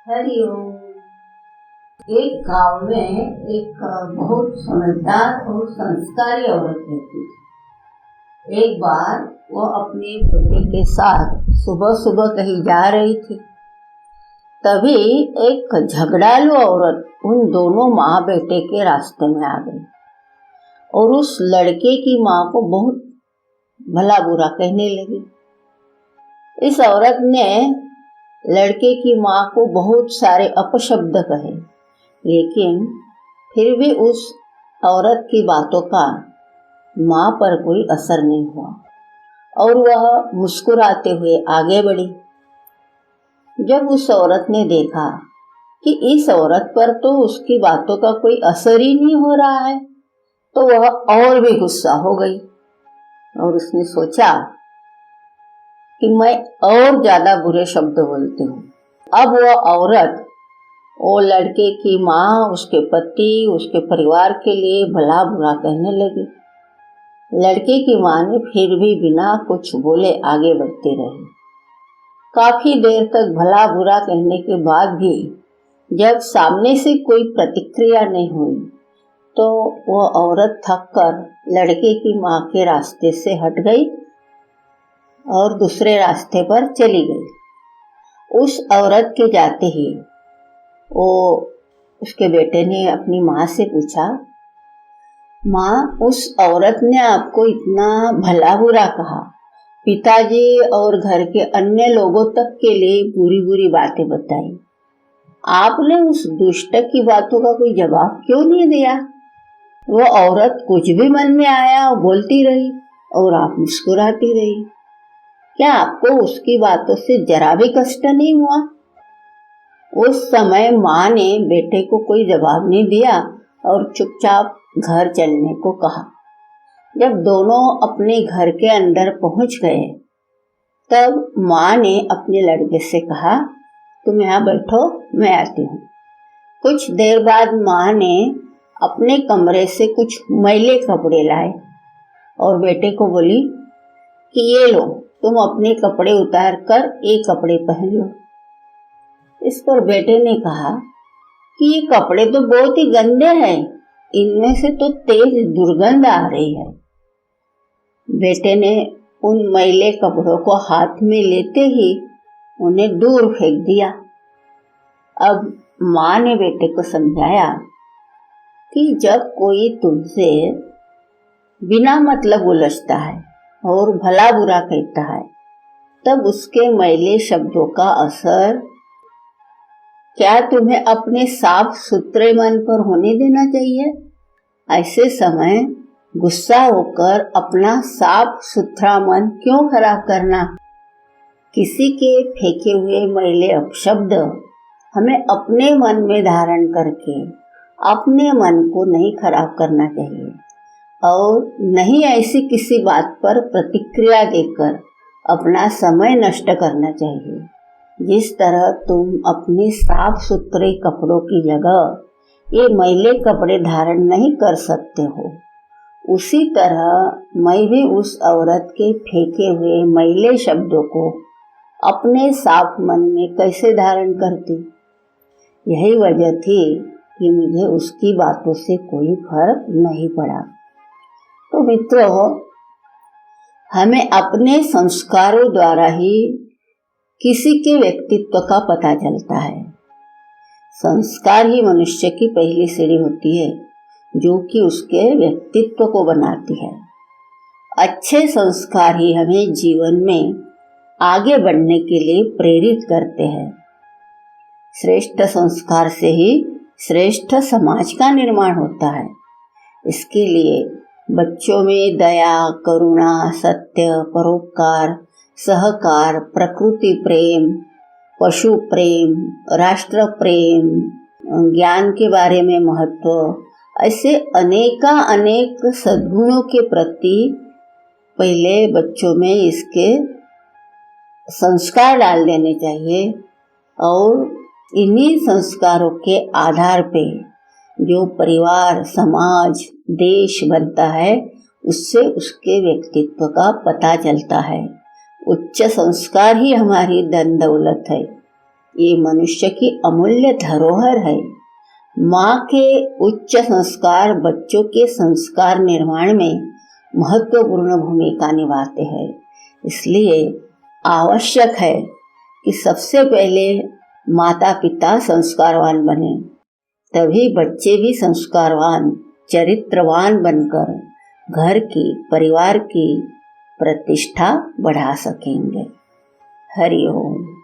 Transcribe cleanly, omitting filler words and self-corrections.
हरिओम। एक गांव में एक बहुत समझदार और संस्कारी औरत रहती थी। एक बार वो अपने बेटे के साथ सुबह सुबह कहीं जा रही थी। तभी एक झगड़ालू औरत उन दोनों माँ बेटे के रास्ते में आ गई और उस लड़के की माँ को बहुत भला बुरा कहने लगी। इस औरत ने लड़के की माँ को बहुत सारे अपशब्द कहे, लेकिन फिर भी उस औरत की बातों का माँ पर कोई असर नहीं हुआ और वह मुस्कुराते हुए आगे बढ़ी। जब उस औरत ने देखा कि इस औरत पर तो उसकी बातों का कोई असर ही नहीं हो रहा है, तो वह और भी गुस्सा हो गई और उसने सोचा कि मैं और ज्यादा बुरे शब्द बोलती हूँ। अब वह औरत वो लड़के की माँ, उसके पति, उसके परिवार के लिए भला बुरा कहने लगी। लड़के की माँ ने फिर भी बिना कुछ बोले आगे बढ़ती रही। काफी देर तक भला बुरा कहने के बाद भी जब सामने से कोई प्रतिक्रिया नहीं हुई, तो वह औरत थक कर लड़के की माँ के रास्ते से हट गई और दूसरे रास्ते पर चली गई। उस औरत के जाते ही उसके बेटे ने अपनी माँ से पूछा, माँ, उस औरत ने आपको इतना भला बुरा कहा, पिताजी और घर के अन्य लोगों तक के लिए बुरी बुरी बातें बताई, आपने उस दुष्ट की बातों का कोई जवाब क्यों नहीं दिया? वो औरत कुछ भी मन में आया और बोलती रही और आप मुस्कुराती रही। क्या आपको उसकी बातों से जरा भी कष्ट नहीं हुआ? उस समय माँ ने बेटे को कोई जवाब नहीं दिया और चुपचाप घर चलने को कहा। जब दोनों अपने घर के अंदर पहुंच गए, तब माँ ने अपने लड़के से कहा, तुम यहाँ बैठो, मैं आती हूँ। कुछ देर बाद माँ ने अपने कमरे से कुछ मैले कपड़े लाए और बेटे को बोली कि ये लो, तुम अपने कपड़े उतार कर ये कपड़े पहन लो। इस पर बेटे ने कहा कि ये कपड़े तो बहुत ही गंदे हैं, इनमें से तो तेज दुर्गंध आ रही है। बेटे ने उन मैले कपड़ों को हाथ में लेते ही उन्हें दूर फेंक दिया। अब माँ ने बेटे को समझाया कि जब कोई तुमसे बिना मतलब उलझता है और भला बुरा कहता है, तब उसके मैले शब्दों का असर क्या तुम्हें अपने साफ सुथरे मन पर होने देना चाहिए? ऐसे समय गुस्सा होकर अपना साफ सुथरा मन क्यों खराब करना? किसी के फेंके हुए मैले अपशब्द हमें अपने मन में धारण करके अपने मन को नहीं खराब करना चाहिए और नहीं ऐसी किसी बात पर प्रतिक्रिया देकर अपना समय नष्ट करना चाहिए। जिस तरह तुम अपने साफ सुथरे कपड़ों की जगह ये मैले कपड़े धारण नहीं कर सकते हो, उसी तरह मैं भी उस औरत के फेंके हुए मैले शब्दों को अपने साफ मन में कैसे धारण करती। यही वजह थी कि मुझे उसकी बातों से कोई फर्क नहीं पड़ा। तो मित्रों, हमें अपने संस्कारों द्वारा ही किसी के व्यक्तित्व का पता चलता है। संस्कार ही मनुष्य की पहली सीढ़ी होती है, जो कि उसके व्यक्तित्व को बनाती है। अच्छे संस्कार ही हमें जीवन में आगे बढ़ने के लिए प्रेरित करते हैं। श्रेष्ठ संस्कार से ही श्रेष्ठ समाज का निर्माण होता है। इसके लिए बच्चों में दया, करुणा, सत्य, परोपकार, सहकार, प्रकृति प्रेम, पशु प्रेम, राष्ट्र प्रेम, ज्ञान के बारे में महत्व, ऐसे अनेक सद्गुणों के प्रति पहले बच्चों में इसके संस्कार डाल देने चाहिए और इन्हीं संस्कारों के आधार पे जो परिवार, समाज, देश बनता है, उससे उसके व्यक्तित्व का पता चलता है। उच्च संस्कार ही हमारी धन दौलत है। ये मनुष्य की अमूल्य धरोहर है। माँ के उच्च संस्कार बच्चों के संस्कार निर्माण में महत्वपूर्ण भूमिका निभाते हैं। इसलिए आवश्यक है कि सबसे पहले माता पिता संस्कारवान बने, तभी बच्चे भी संस्कारवान चरित्रवान बनकर घर की परिवार की प्रतिष्ठा बढ़ा सकेंगे। हरि ओम।